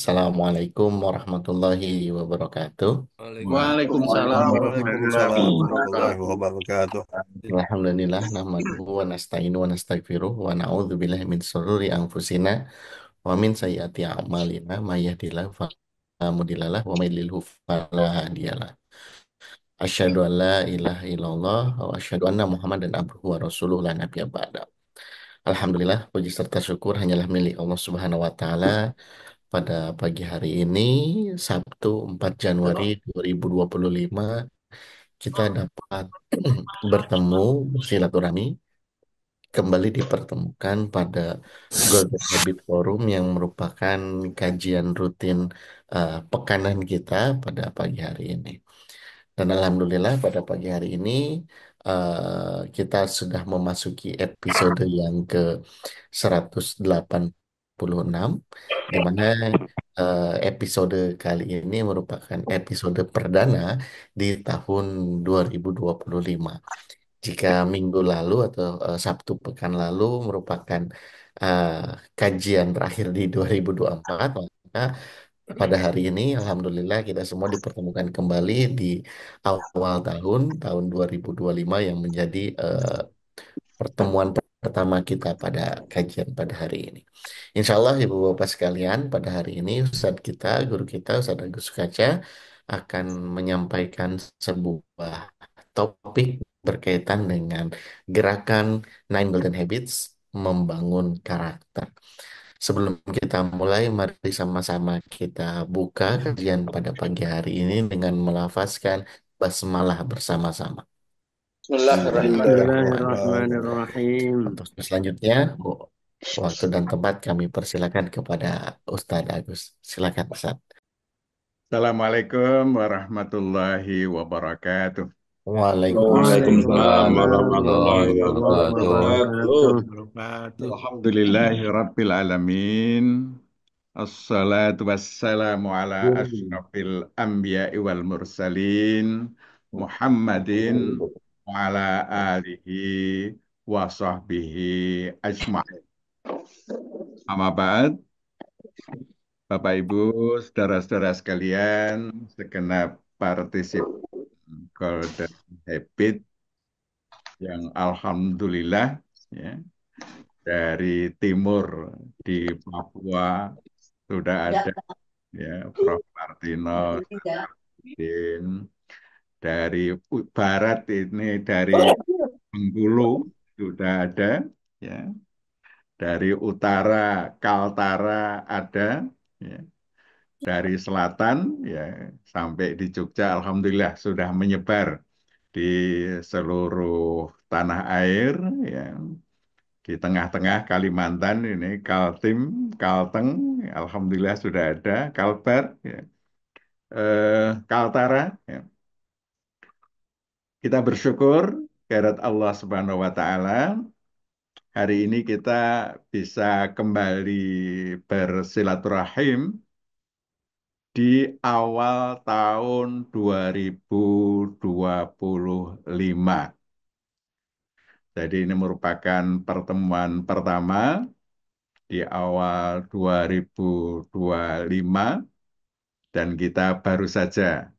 Assalamualaikum warahmatullahi wabarakatuh. Waalaikumsalam Waalaikumsalam warahmatullahi Waalaikumsalam warahmatullahi wabarakatuh. wabarakatuh. Alhamdulillah nahmaduhu wa nasta'inu wa nastaghfiruh wa na'udzu billahi min shururi anfusina wa min sayyiati a'malina may yahdihillahu fala mudhillalah wa may yudlilhu fala hadiyalah. Asyhadu an la ilaha illallah wa asyhadu anna Muhammadan abduhu wa rasuluh la nabiyya ba'da. Alhamdulillah puji serta syukur hanyalah milik Allah Subhanahu wa taala. Pada pagi hari ini Sabtu 4 Januari 2025 kita dapat bertemu bersilaturahmi kembali dipertemukan pada Golden Habit Forum yang merupakan kajian rutin pekanan kita pada pagi hari ini. Dan alhamdulillah pada pagi hari ini kita sudah memasuki episode yang ke 186 di mana episode kali ini merupakan episode perdana di tahun 2025. Jika minggu lalu atau Sabtu pekan lalu merupakan eh, kajian terakhir di 2024, maka pada hari ini Alhamdulillah kita semua dipertemukan kembali di awal tahun 2025 yang menjadi pertemuan pertama kita pada kajian pada hari ini. Insya Allah Ibu Bapak sekalian, pada hari ini guru kita, Ustadz Agus Kaca akan menyampaikan sebuah topik berkaitan dengan gerakan Nine Golden Habits membangun karakter. Sebelum kita mulai, mari sama-sama kita buka kajian pada pagi hari ini dengan melafazkan basmalah bersama-sama. Bismillahirrahmanirrahim. Bismillahirrahmanirrahim. Untuk selanjutnya, waktu dan tempat kami persilakan kepada Ustadz Agus. Silakan Ustadz. Assalamualaikum warahmatullahi wabarakatuh. Waalaikumsalam Waalaikumsalam Waalaikumsalam warahmatullahi warahmatullahi wabarakatuh. wabarakatuh. Wabarakatuh. Alhamdulillahi Rabbil Alamin. Assalatu wassalamu ala ashrafil anbiya'i wal mursalin. Muhammadin wa ala alihi wa sahbihi ajma'in. Amma ba'd. Bapak Ibu, saudara-saudara sekalian, segenap partisipan Golden Habit yang alhamdulillah ya, dari timur di Papua sudah ada ya Prof. Martino, Din. Dari barat ini dari Bengkulu sudah ada ya. Dari utara Kaltara ada ya. Dari selatan ya sampai di Jogja alhamdulillah sudah menyebar di seluruh tanah air ya. Di tengah-tengah Kalimantan ini Kaltim, Kalteng alhamdulillah sudah ada, Kalbar ya. Kaltara ya. Kita bersyukur kehadirat Allah Subhanahu wa taala hari ini kita bisa kembali bersilaturahim di awal tahun 2025. Jadi ini merupakan pertemuan pertama di awal 2025 dan kita baru saja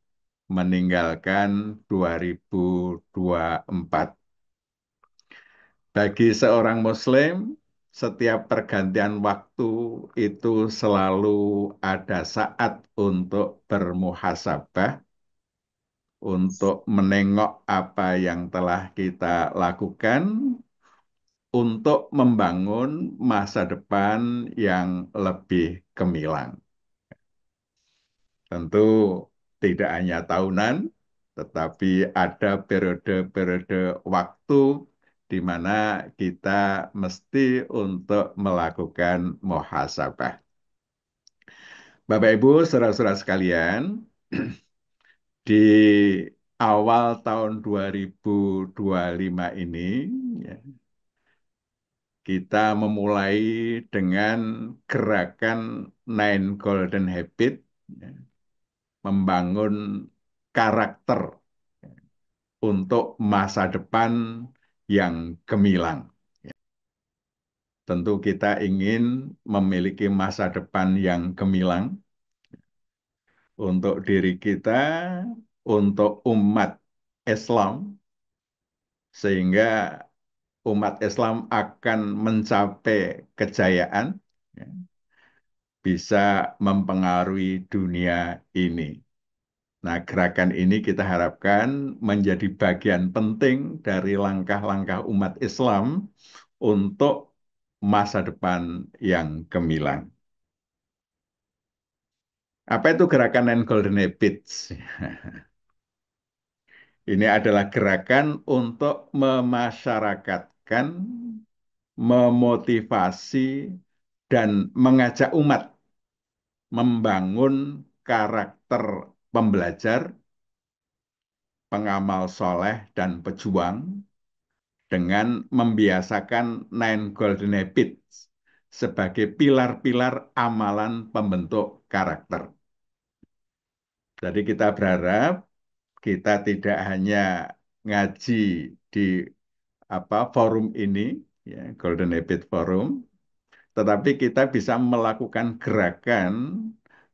meninggalkan 2024. Bagi seorang Muslim, setiap pergantian waktu itu selalu ada saat untuk bermuhasabah, untuk menengok apa yang telah kita lakukan, untuk membangun masa depan yang lebih gemilang. Tentu tidak hanya tahunan, tetapi ada periode-periode waktu di mana kita mesti untuk melakukan muhasabah. Bapak Ibu, saudara-saudara sekalian, di awal tahun 2025 ini, ya, kita memulai dengan gerakan Nine Golden Habit, ya, membangun karakter untuk masa depan yang gemilang. Tentu kita ingin memiliki masa depan yang gemilang, untuk diri kita, untuk umat Islam, sehingga umat Islam akan mencapai kejayaan, ya, bisa mempengaruhi dunia ini. Nah, gerakan ini kita harapkan menjadi bagian penting dari langkah-langkah umat Islam untuk masa depan yang gemilang. Apa itu gerakan Nine Golden Habits? Ini adalah gerakan untuk memasyarakatkan, memotivasi, dan mengajak umat membangun karakter pembelajar, pengamal soleh, dan pejuang dengan membiasakan Nine Golden Habits sebagai pilar-pilar amalan pembentuk karakter. Jadi kita berharap kita tidak hanya ngaji di forum ini, ya, Golden Habit Forum, tetapi kita bisa melakukan gerakan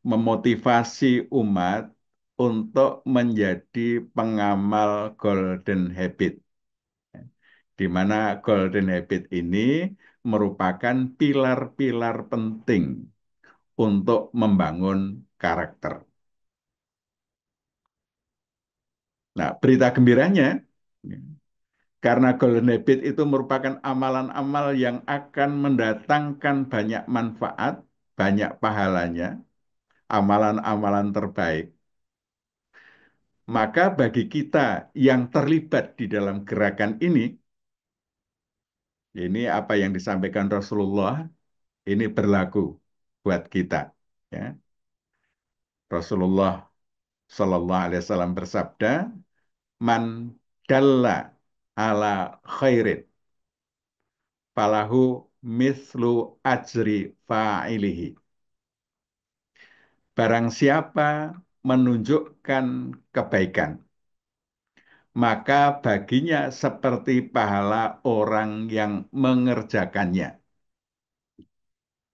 memotivasi umat untuk menjadi pengamal Golden Habit, di mana Golden Habit ini merupakan pilar-pilar penting untuk membangun karakter. Nah, berita gembiranya, karena Golden Habit itu merupakan amalan-amal yang akan mendatangkan banyak manfaat, banyak pahalanya, amalan-amalan terbaik, maka bagi kita yang terlibat di dalam gerakan ini apa yang disampaikan Rasulullah, ini berlaku buat kita. Ya. Rasulullah Shallallahu Alaihi Wasallam bersabda, "Man dalla ala khairin, falahu mislu ajri fa'ilihi." Barang siapa menunjukkan kebaikan, maka baginya seperti pahala orang yang mengerjakannya.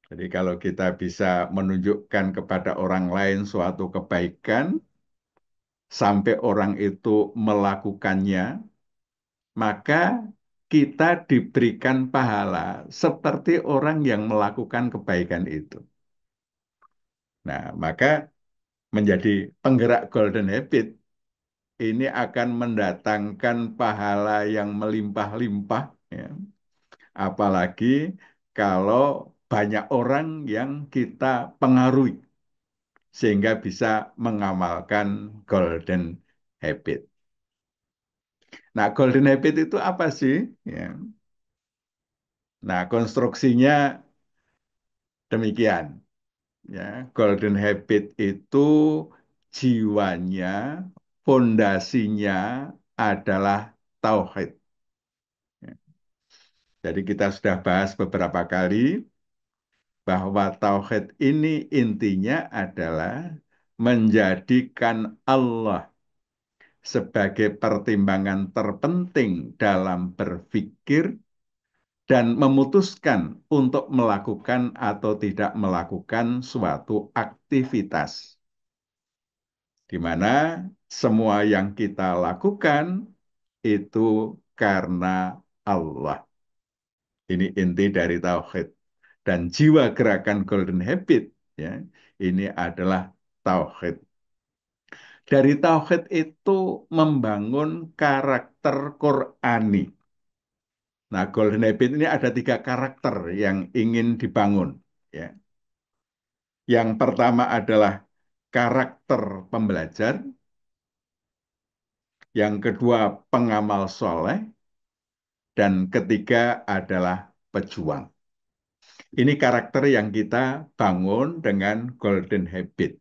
Jadi kalau kita bisa menunjukkan kepada orang lain suatu kebaikan, sampai orang itu melakukannya, maka kita diberikan pahala seperti orang yang melakukan kebaikan itu. Nah, maka menjadi penggerak Golden Habit ini akan mendatangkan pahala yang melimpah-limpah, ya. Apalagi kalau banyak orang yang kita pengaruhi sehingga bisa mengamalkan Golden Habit. Nah, Golden Habit itu apa sih? Ya. Nah, konstruksinya demikian. Ya, Golden Habit itu jiwanya, fondasinya adalah tauhid. Ya. Jadi kita sudah bahas beberapa kali bahwa tauhid ini intinya adalah menjadikan Allah sebagai pertimbangan terpenting dalam berpikir dan memutuskan untuk melakukan atau tidak melakukan suatu aktivitas, di mana semua yang kita lakukan itu karena Allah. Ini inti dari tauhid. Dan jiwa gerakan Golden Habit, ya, ini adalah tauhid. Dari tauhid itu membangun karakter Qur'ani. Nah, Golden Habit ini ada 3 karakter yang ingin dibangun. Ya. Yang pertama adalah karakter pembelajar, yang kedua pengamal soleh, dan ketiga adalah pejuang. Ini karakter yang kita bangun dengan Golden Habit.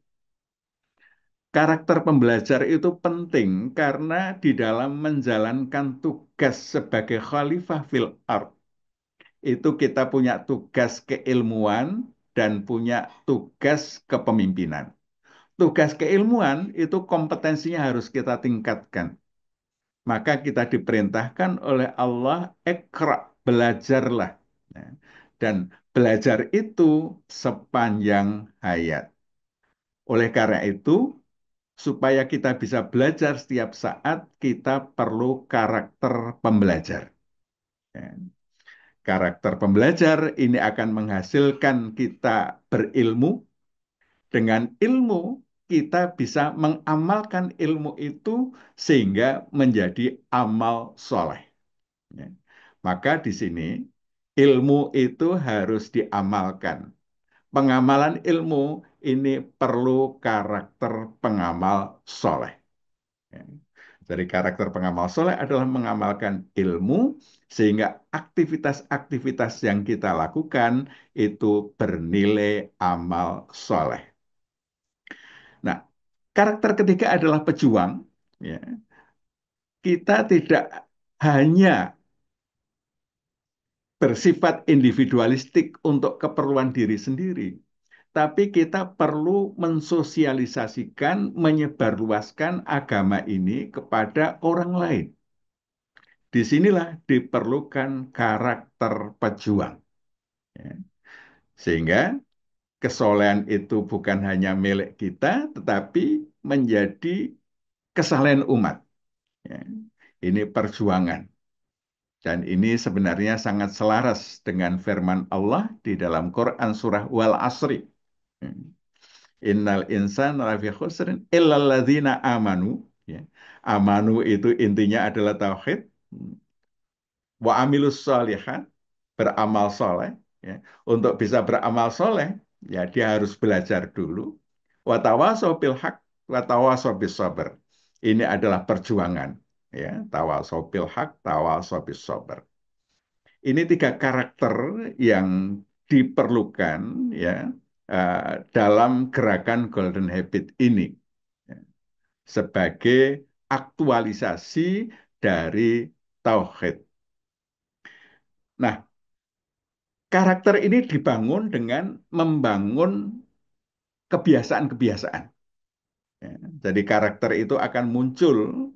Karakter pembelajar itu penting karena di dalam menjalankan tugas sebagai khalifah fil ard, itu kita punya tugas keilmuan dan punya tugas kepemimpinan. Tugas keilmuan itu kompetensinya harus kita tingkatkan. Maka kita diperintahkan oleh Allah, ikra, belajarlah. Nah, dan belajar itu sepanjang hayat. Oleh karena itu, supaya kita bisa belajar setiap saat, kita perlu karakter pembelajar. Ya. Karakter pembelajar ini akan menghasilkan kita berilmu. Dengan ilmu, kita bisa mengamalkan ilmu itu sehingga menjadi amal soleh. Ya. Maka di sini, ilmu itu harus diamalkan. Pengamalan ilmu ini perlu karakter pengamal soleh. Ya. Jadi karakter pengamal soleh adalah mengamalkan ilmu sehingga aktivitas-aktivitas yang kita lakukan itu bernilai amal soleh. Nah, karakter ketiga adalah pejuang. Ya. Kita tidak hanya bersifat individualistik untuk keperluan diri sendiri, tapi kita perlu mensosialisasikan, menyebarluaskan agama ini kepada orang lain. Disinilah diperlukan karakter pejuang. Ya. Sehingga kesolehan itu bukan hanya milik kita, tetapi menjadi kesalahan umat. Ya. Ini perjuangan. Dan ini sebenarnya sangat selaras dengan firman Allah di dalam Quran surah Wal Asri. Ya. Innal insan lafi khusrin illalladzina amanu. Ya. Amanu itu intinya adalah tauhid. Wa amilus sholihat, beramal soleh. Ya. Untuk bisa beramal soleh, ya dia harus belajar dulu. Wa tawasau bil haq, wa tawasau bis sabr. Ini adalah perjuangan. Ya, tawasau bil haq, tawasau bis sabr. Ini tiga karakter yang diperlukan ya dalam gerakan Golden Habit ini ya, sebagai aktualisasi dari tauhid. Nah, karakter ini dibangun dengan membangun kebiasaan-kebiasaan. Ya. Jadi karakter itu akan muncul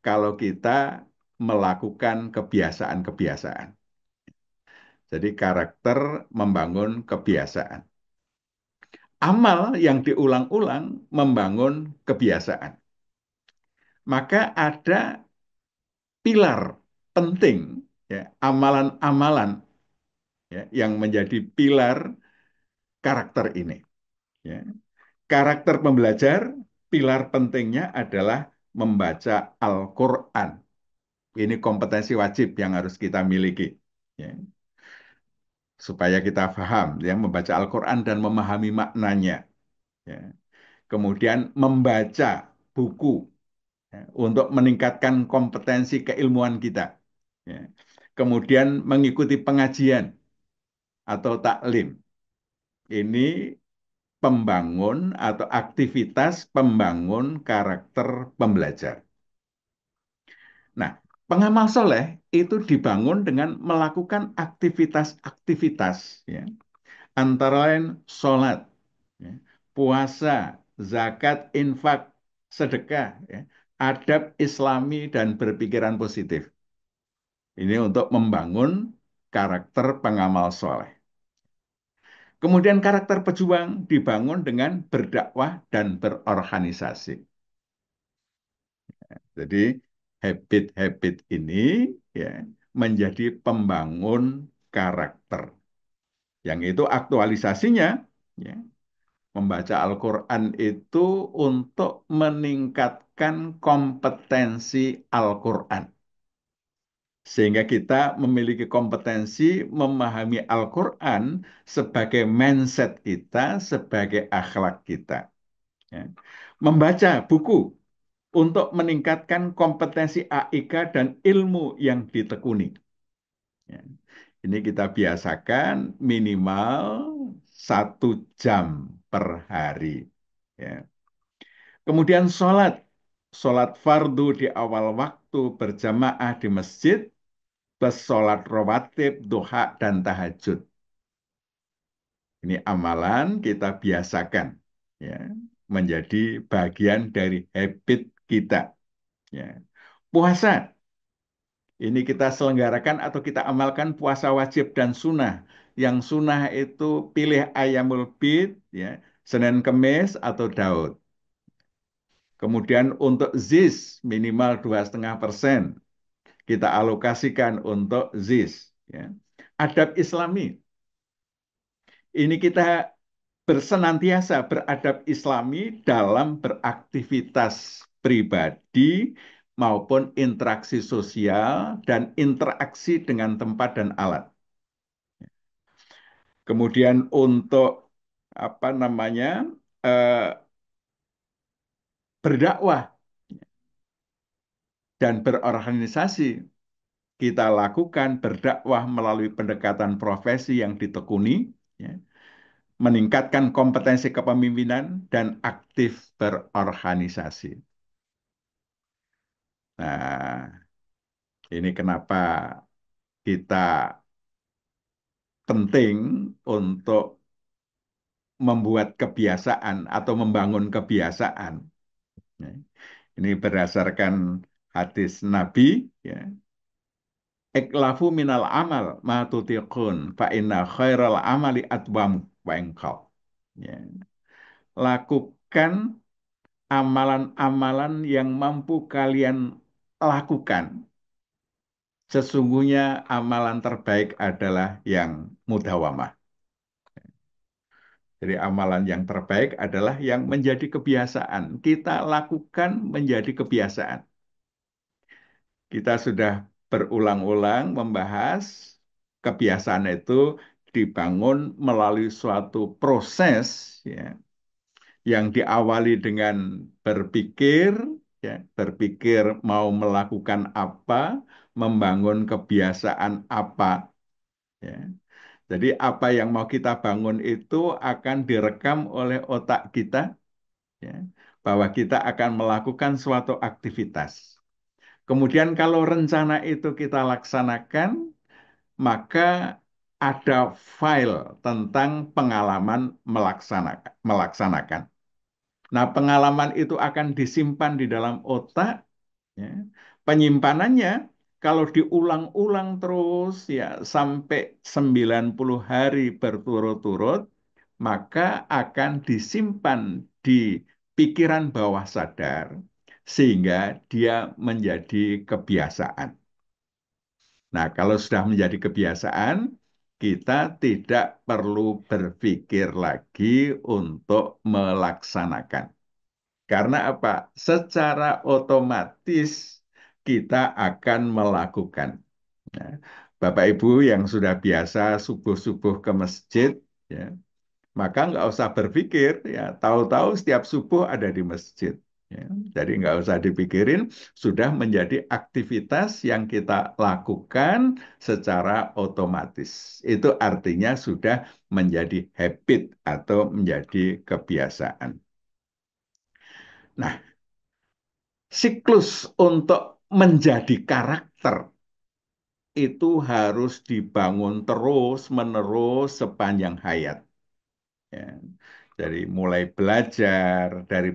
kalau kita melakukan kebiasaan-kebiasaan. Jadi karakter membangun kebiasaan. Amal yang diulang-ulang membangun kebiasaan. Maka ada pilar penting, ya, amalan-amalan ya, yang menjadi pilar karakter ini. Ya. Karakter pembelajar, pilar pentingnya adalah membaca Al-Quran. Ini kompetensi wajib yang harus kita miliki. Ya. Supaya kita paham, ya, membaca Al-Quran dan memahami maknanya. Ya. Kemudian membaca buku ya, untuk meningkatkan kompetensi keilmuan kita. Ya. Kemudian mengikuti pengajian atau taklim. Ini pembangun atau aktivitas pembangun karakter pembelajar. Nah, pengamal soleh itu dibangun dengan melakukan aktivitas-aktivitas, ya, antara lain sholat, ya, puasa, zakat, infak, sedekah, ya, adab Islami dan berpikiran positif. Ini untuk membangun karakter pengamal soleh. Kemudian karakter pejuang dibangun dengan berdakwah dan berorganisasi. Jadi habit-habit ini ya menjadi pembangun karakter. Yang itu aktualisasinya ya, membaca Al-Quran itu untuk meningkatkan kompetensi Al-Quran. Sehingga kita memiliki kompetensi memahami Al-Quran sebagai mindset kita, sebagai akhlak kita. Ya. Membaca buku untuk meningkatkan kompetensi AIK dan ilmu yang ditekuni. Ya. Ini kita biasakan minimal 1 jam per hari. Ya. Kemudian sholat. Sholat fardu di awal waktu berjamaah di masjid, plus sholat rawatib, duha, dan tahajud. Ini amalan kita biasakan ya, menjadi bagian dari habit kita. Ya. Puasa, ini kita selenggarakan atau kita amalkan puasa wajib dan sunnah. Yang sunnah itu pilih ayamul bid, ya, Senin Kemis atau Daud. Kemudian untuk ZIS minimal 2,5% kita alokasikan untuk ZIS. Ya. Adab Islami, ini kita bersenantiasa beradab Islami dalam beraktivitas pribadi maupun interaksi sosial dan interaksi dengan tempat dan alat. Kemudian untuk apa namanya eh, berdakwah dan berorganisasi kita lakukan berdakwah melalui pendekatan profesi yang ditekuni, ya, meningkatkan kompetensi kepemimpinan dan aktif berorganisasi. Nah, ini kenapa kita penting untuk membuat kebiasaan atau membangun kebiasaan. Ya. Ini berdasarkan hadis Nabi, ya. Iklafu minal amal ma tutiqun fa inna khairal amali atwamu wa engkau. Ya. Lakukan amalan-amalan yang mampu kalian lakukan. Sesungguhnya amalan terbaik adalah yang mudawamah. Jadi amalan yang terbaik adalah yang menjadi kebiasaan. Kita lakukan menjadi kebiasaan. Kita sudah berulang-ulang membahas kebiasaan itu dibangun melalui suatu proses, ya, yang diawali dengan berpikir, ya, berpikir mau melakukan apa, membangun kebiasaan apa, ya. Jadi apa yang mau kita bangun itu akan direkam oleh otak kita, ya, bahwa kita akan melakukan suatu aktivitas. Kemudian kalau rencana itu kita laksanakan, maka ada file tentang pengalaman melaksanakan. Nah, pengalaman itu akan disimpan di dalam otak. Ya. Penyimpanannya kalau diulang-ulang terus ya sampai 90 hari berturut-turut, maka akan disimpan di pikiran bawah sadar sehingga dia menjadi kebiasaan. Nah, kalau sudah menjadi kebiasaan, kita tidak perlu berpikir lagi untuk melaksanakan. Karena apa? Secara otomatis kita akan melakukan. Nah, Bapak Ibu yang sudah biasa subuh-subuh ke masjid, ya, maka nggak usah berpikir, ya, tahu-tahu setiap subuh ada di masjid. Ya. Jadi nggak usah dipikirin, sudah menjadi aktivitas yang kita lakukan secara otomatis. Itu artinya sudah menjadi habit atau menjadi kebiasaan. Nah, siklus untuk menjadi karakter itu harus dibangun terus-menerus sepanjang hayat. Ya. Dari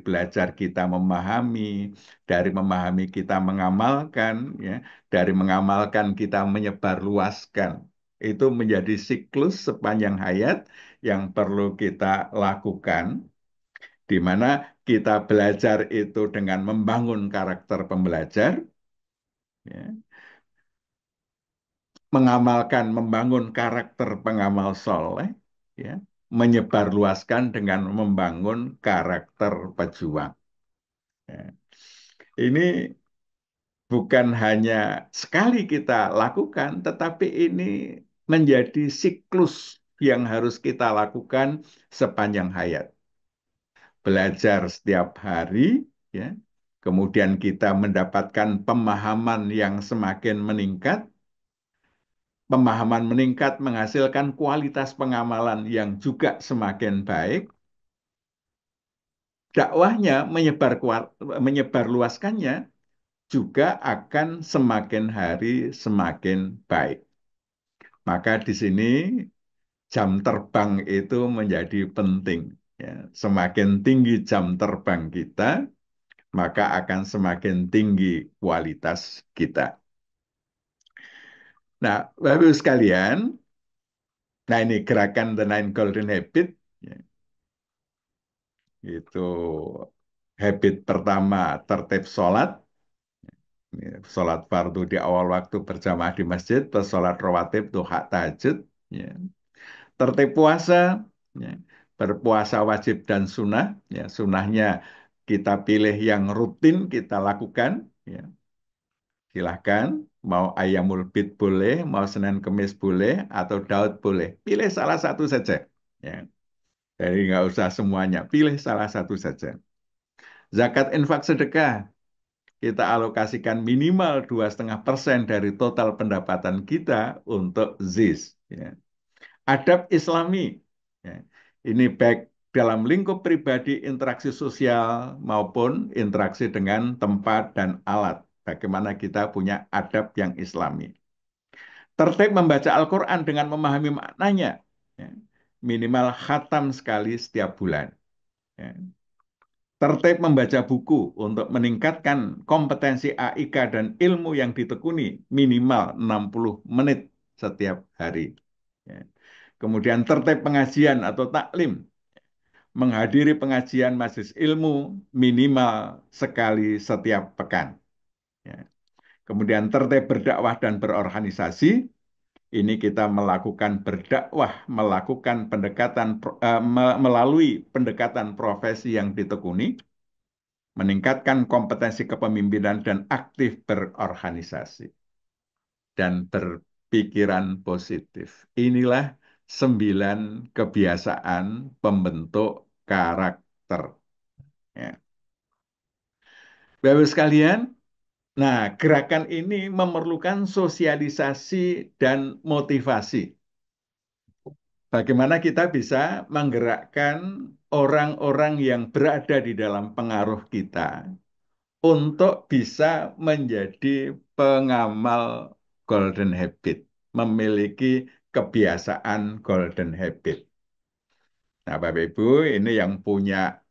belajar kita memahami, dari memahami kita mengamalkan, ya, dari mengamalkan kita menyebarluaskan. Itu menjadi siklus sepanjang hayat yang perlu kita lakukan, di mana kita belajar itu dengan membangun karakter pembelajar, ya, mengamalkan, membangun karakter pengamal soleh, ya, menyebarluaskan dengan membangun karakter pejuang. Ya. Ini bukan hanya sekali kita lakukan, tetapi ini menjadi siklus yang harus kita lakukan sepanjang hayat. Belajar setiap hari, ya, kemudian kita mendapatkan pemahaman yang semakin meningkat. Pemahaman meningkat menghasilkan kualitas pengamalan yang juga semakin baik. Dakwahnya menyebar luaskannya juga akan semakin hari semakin baik. Maka di sini jam terbang itu menjadi penting. Ya. Semakin tinggi jam terbang kita, maka akan semakin tinggi kualitas kita. Nah, Bapak-Ibu sekalian, nah ini gerakan The Nine Golden Habit. Ya. Itu habit pertama, tertib sholat. Sholat fardu di awal waktu berjamaah di masjid, plus sholat rawatib, duha, tahajud. Ya. Tertib puasa, ya. Berpuasa wajib dan sunnah. Ya. Sunnahnya kita pilih yang rutin kita lakukan. Ya. Silahkan, mau ayamul bid boleh, mau Senin Kemis boleh, atau Daud boleh. Pilih salah satu saja. Ya. Jadi nggak usah semuanya, pilih salah satu saja. Zakat infak sedekah, kita alokasikan minimal 2,5% dari total pendapatan kita untuk ZIS. Ya. Adab Islami, ya. Ini baik dalam lingkup pribadi, interaksi sosial, maupun interaksi dengan tempat dan alat. Bagaimana kita punya adab yang Islami. Tertib membaca Al-Quran dengan memahami maknanya. Ya. Minimal khatam sekali setiap bulan. Ya. Tertib membaca buku untuk meningkatkan kompetensi AIK dan ilmu yang ditekuni minimal 60 menit setiap hari. Ya. Kemudian tertib pengajian atau taklim, menghadiri pengajian majelis ilmu minimal sekali setiap pekan. Ya. Kemudian tertib berdakwah dan berorganisasi, ini kita melakukan berdakwah, melakukan pendekatan melalui pendekatan profesi yang ditekuni, meningkatkan kompetensi kepemimpinan dan aktif berorganisasi dan berpikiran positif. Inilah 9 kebiasaan pembentuk karakter. Ya. Bapak sekalian, nah gerakan ini memerlukan sosialisasi dan motivasi. Bagaimana kita bisa menggerakkan orang-orang yang berada di dalam pengaruh kita untuk bisa menjadi pengamal golden habit, memiliki kebiasaan golden habit. Nah, Bapak Ibu, ini yang punya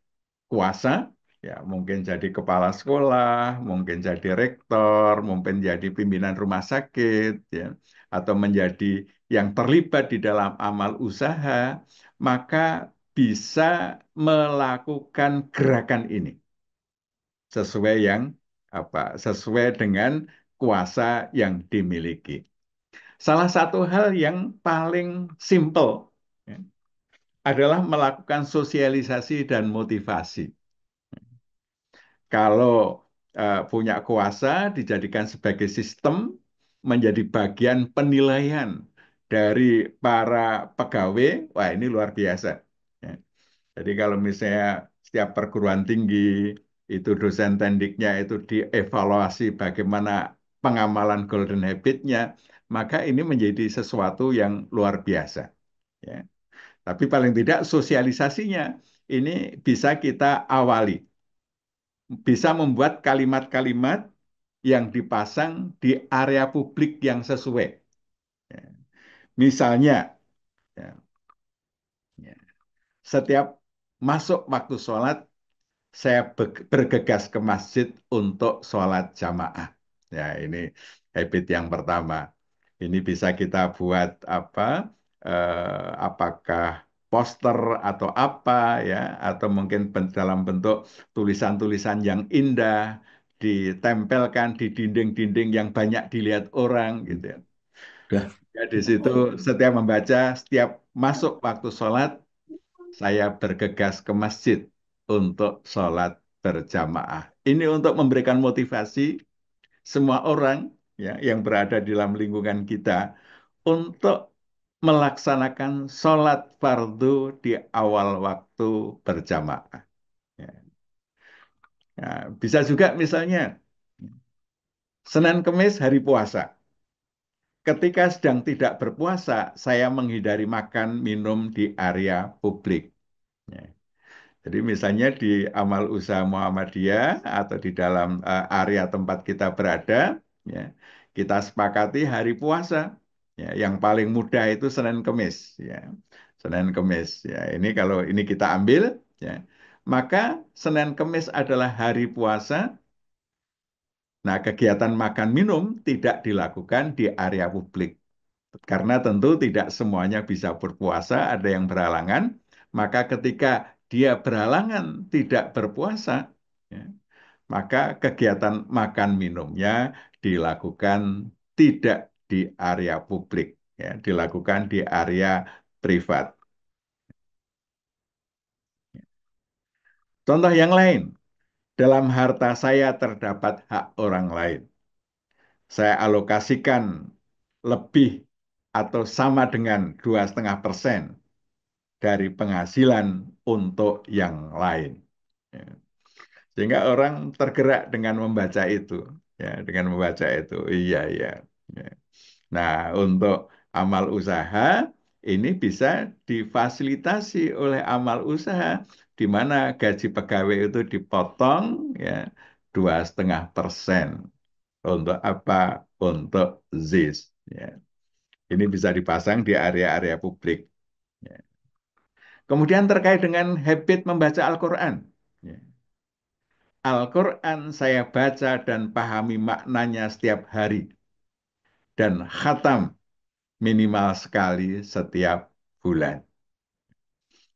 kuasa, ya mungkin jadi kepala sekolah, mungkin jadi rektor, mungkin jadi pimpinan rumah sakit, ya, atau menjadi yang terlibat di dalam amal usaha, maka bisa melakukan gerakan ini sesuai yang sesuai dengan kuasa yang dimiliki. Salah satu hal yang paling simple, ya, adalah melakukan sosialisasi dan motivasi. Kalau punya kuasa dijadikan sebagai sistem, menjadi bagian penilaian dari para pegawai, wah ini luar biasa. Ya. Jadi kalau misalnya setiap perguruan tinggi itu dosen tendiknya itu dievaluasi bagaimana pengamalan golden habit-nya, maka ini menjadi sesuatu yang luar biasa. Ya. Tapi paling tidak sosialisasinya ini bisa kita awali, bisa membuat kalimat-kalimat yang dipasang di area publik yang sesuai. Ya. Misalnya, ya, ya, setiap masuk waktu sholat, saya bergegas ke masjid untuk sholat jamaah. Ya, ini habit yang pertama. Ini bisa kita buat apa? Apakah poster atau apa ya? Atau mungkin dalam bentuk tulisan-tulisan yang indah ditempelkan di dinding-dinding yang banyak dilihat orang gitu ya. Udah. Ya, di situ setiap membaca, setiap masuk waktu sholat, saya bergegas ke masjid untuk sholat berjamaah. Ini untuk memberikan motivasi semua orang ya yang berada di dalam lingkungan kita untuk melaksanakan sholat fardu di awal waktu berjamaah. Ya. Nah, bisa juga misalnya Senin Kemis hari puasa. Ketika sedang tidak berpuasa, saya menghindari makan minum di area publik. Ya. Jadi misalnya di amal usaha Muhammadiyah atau di dalam area tempat kita berada, ya, kita sepakati hari puasa. Ya, yang paling mudah itu Senin Kemis. Ya. Senin Kemis. Ya, ini kalau ini kita ambil, ya, maka Senin Kemis adalah hari puasa. Nah, kegiatan makan minum tidak dilakukan di area publik. Karena tentu tidak semuanya bisa berpuasa, ada yang berhalangan. Maka ketika dia berhalangan tidak berpuasa, ya, maka kegiatan makan minumnya dilakukan tidak di area publik, ya, dilakukan di area privat. Contoh yang lain, dalam harta saya terdapat hak orang lain. Saya alokasikan lebih atau sama dengan 2,5% dari penghasilan untuk yang lain. Ya. Sehingga orang tergerak dengan membaca itu, ya, dengan membaca itu. Iya, iya. Ya. Nah, untuk amal usaha ini bisa difasilitasi oleh amal usaha di mana gaji pegawai itu dipotong, ya, 2,5%. Untuk apa? Untuk ZIS. Ya. Ini bisa dipasang di area-area publik. Ya. Kemudian terkait dengan habit membaca Al-Quran. Ya. Al-Quran saya baca dan pahami maknanya setiap hari. Dan khatam minimal sekali setiap bulan.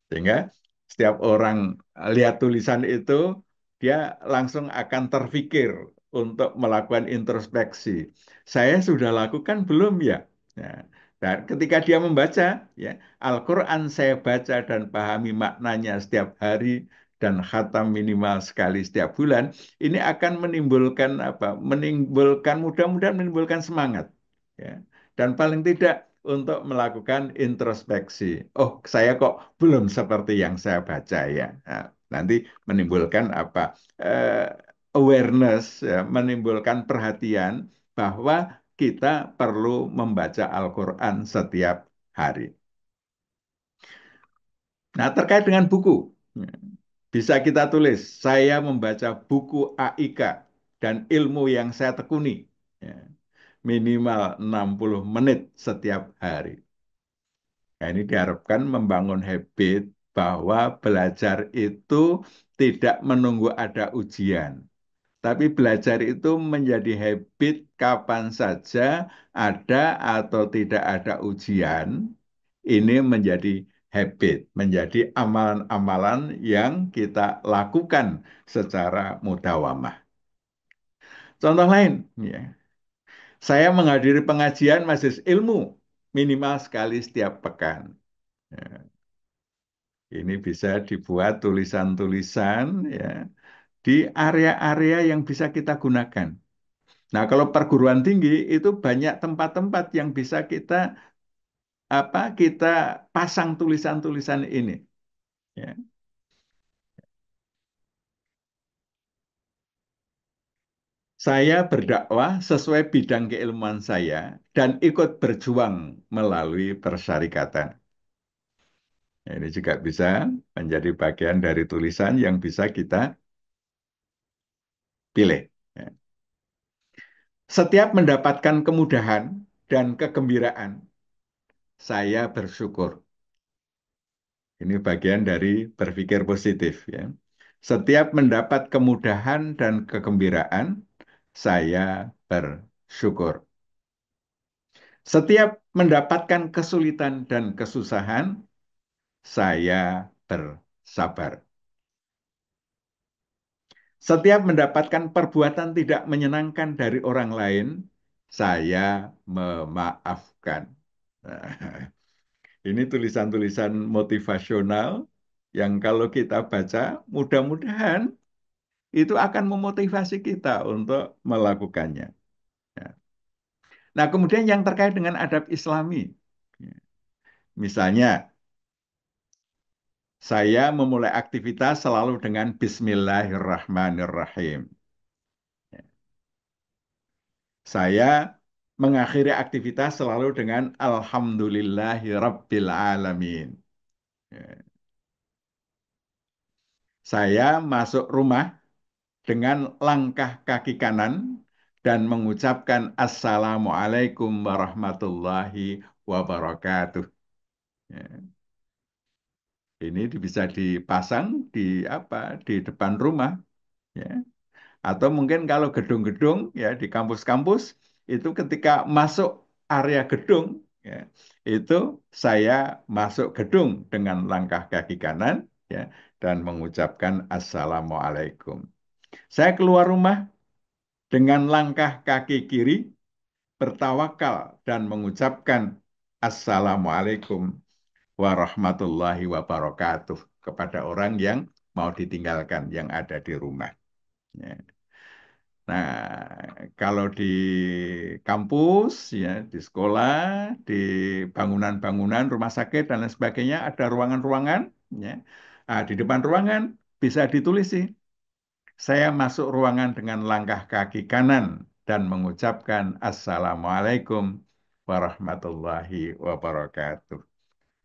Sehingga setiap orang lihat tulisan itu, dia langsung akan terfikir untuk melakukan introspeksi. Saya sudah lakukan belum ya? Nah, dan ketika dia membaca, ya, Al-Quran saya baca dan pahami maknanya setiap hari dan khatam minimal sekali setiap bulan, ini akan menimbulkan apa? Menimbulkan mudah-mudahan menimbulkan semangat, ya. Dan paling tidak untuk melakukan introspeksi. Oh, saya kok belum seperti yang saya baca ya. Nah, nanti menimbulkan apa? Awareness, ya, menimbulkan perhatian bahwa kita perlu membaca Al-Quran setiap hari. Nah, terkait dengan buku, bisa kita tulis, saya membaca buku AIK dan ilmu yang saya tekuni, ya, minimal 60 menit setiap hari. Nah, ini diharapkan membangun habit bahwa belajar itu tidak menunggu ada ujian. Tapi belajar itu menjadi habit kapan saja ada atau tidak ada ujian. Ini menjadi habit, menjadi amalan-amalan yang kita lakukan secara mudawamah. Contoh lain, ya, saya menghadiri pengajian majelis ilmu minimal sekali setiap pekan. Ya, ini bisa dibuat tulisan-tulisan, ya, di area-area yang bisa kita gunakan. Nah, kalau perguruan tinggi itu banyak tempat-tempat yang bisa kita pasang tulisan-tulisan ini. Ya. Saya berdakwah sesuai bidang keilmuan saya dan ikut berjuang melalui persyarikatan. Ya, ini juga bisa menjadi bagian dari tulisan yang bisa kita pilih. Ya. Setiap mendapatkan kemudahan dan kegembiraan, saya bersyukur. Ini bagian dari berpikir positif, ya. Setiap mendapat kemudahan dan kegembiraan, saya bersyukur. Setiap mendapatkan kesulitan dan kesusahan, saya bersabar. Setiap mendapatkan perbuatan tidak menyenangkan dari orang lain, saya memaafkan. Nah, ini tulisan-tulisan motivasional yang kalau kita baca, mudah-mudahan itu akan memotivasi kita untuk melakukannya. Ya. Nah, kemudian yang terkait dengan adab Islami. Ya. Misalnya, saya memulai aktivitas selalu dengan Bismillahirrahmanirrahim. Ya. Saya mengakhiri aktivitas selalu dengan Alhamdulillahirrabbilalamin. Ya. Saya masuk rumah dengan langkah kaki kanan dan mengucapkan Assalamualaikum warahmatullahi wabarakatuh. Ya. Ini bisa dipasang di depan rumah, ya. Atau mungkin kalau gedung-gedung, ya, di kampus-kampus itu ketika masuk area gedung, ya, itu saya masuk gedung dengan langkah kaki kanan. ya, dan mengucapkan Assalamualaikum. Saya keluar rumah dengan langkah kaki kiri, bertawakal dan mengucapkan Assalamualaikum warahmatullahi wabarakatuh kepada orang yang mau ditinggalkan yang ada di rumah. Ya. Nah, kalau di kampus, ya, di sekolah, di bangunan-bangunan, rumah sakit dan lain sebagainya, ada ruangan-ruangan, ya. Nah, di depan ruangan bisa ditulis sih, saya masuk ruangan dengan langkah kaki kanan dan mengucapkan Assalamualaikum warahmatullahi wabarakatuh.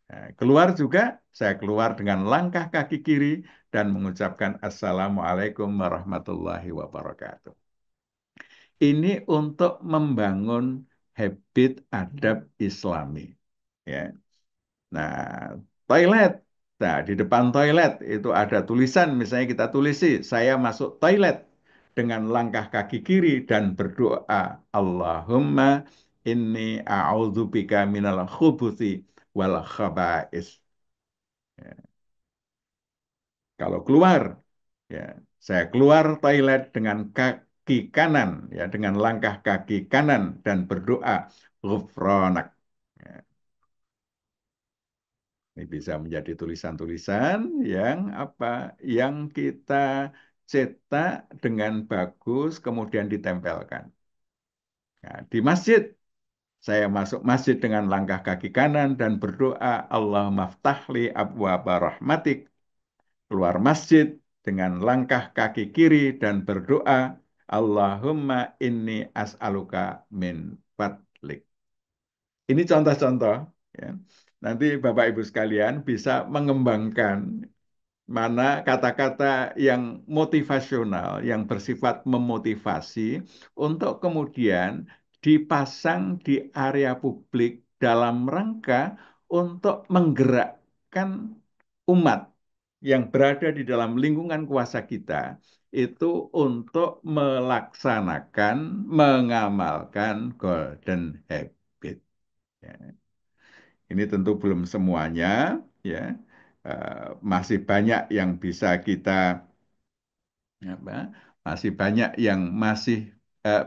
Nah, keluar juga, saya keluar dengan langkah kaki kiri dan mengucapkan Assalamualaikum warahmatullahi wabarakatuh. Ini untuk membangun habit adab Islami. Ya. Nah, toilet. Nah, di depan toilet itu ada tulisan, misalnya kita tulis sih, saya masuk toilet dengan langkah kaki kiri dan berdoa, Allahumma inni a'udzubika minal khubuthi wal khaba'is. Ya. Kalau keluar, ya, saya keluar toilet dengan kaki kanan, ya, dengan langkah kaki kanan dan berdoa, Ghufranak. Ya, ini bisa menjadi tulisan-tulisan yang apa? Yang kita cetak dengan bagus kemudian ditempelkan. Nah, di masjid, saya masuk masjid dengan langkah kaki kanan dan berdoa, Allahumma ftahli abwaaba rahmatik. Keluar masjid dengan langkah kaki kiri dan berdoa, Allahumma inni as'aluka min fadlik. Ini contoh-contoh, ya. Nanti Bapak Ibu sekalian bisa mengembangkan mana kata-kata yang motivasional, yang bersifat memotivasi untuk kemudian dipasang di area publik dalam rangka untuk menggerakkan umat yang berada di dalam lingkungan kuasa kita itu untuk melaksanakan, mengamalkan golden habit. Ya. Ini tentu belum semuanya, ya. Masih banyak yang bisa kita apa? Masih banyak yang masih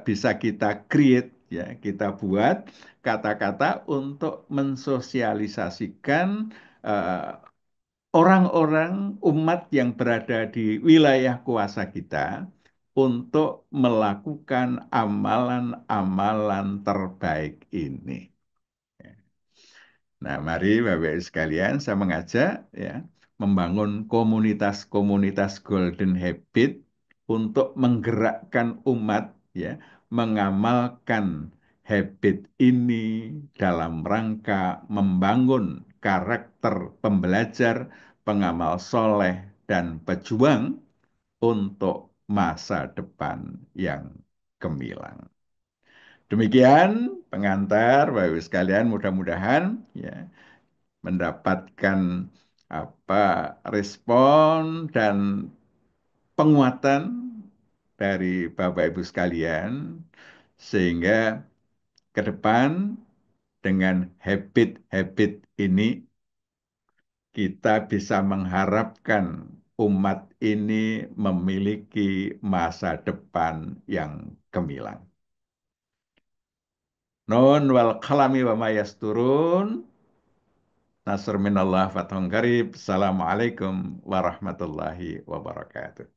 bisa kita create, ya, kita buat kata-kata untuk mensosialisasikan eh, orang-orang umat yang berada di wilayah kuasa kita untuk melakukan amalan-amalan terbaik ini. Nah, mari Bapak Ibu sekalian, saya mengajak, ya, membangun komunitas-komunitas Golden Habit untuk menggerakkan umat, ya, mengamalkan habit ini dalam rangka membangun karakter pembelajar, pengamal soleh, dan pejuang untuk masa depan yang gemilang. Demikian pengantar Bapak Ibu sekalian, mudah-mudahan, ya, mendapatkan apa respon dan penguatan dari Bapak Ibu sekalian sehingga ke depan dengan habit-habit ini kita bisa mengharapkan umat ini memiliki masa depan yang gemilang. Nun wal kalami wa ma yasturun. Nasr minallah fathun qarib. Assalamualaikum warahmatullahi wabarakatuh.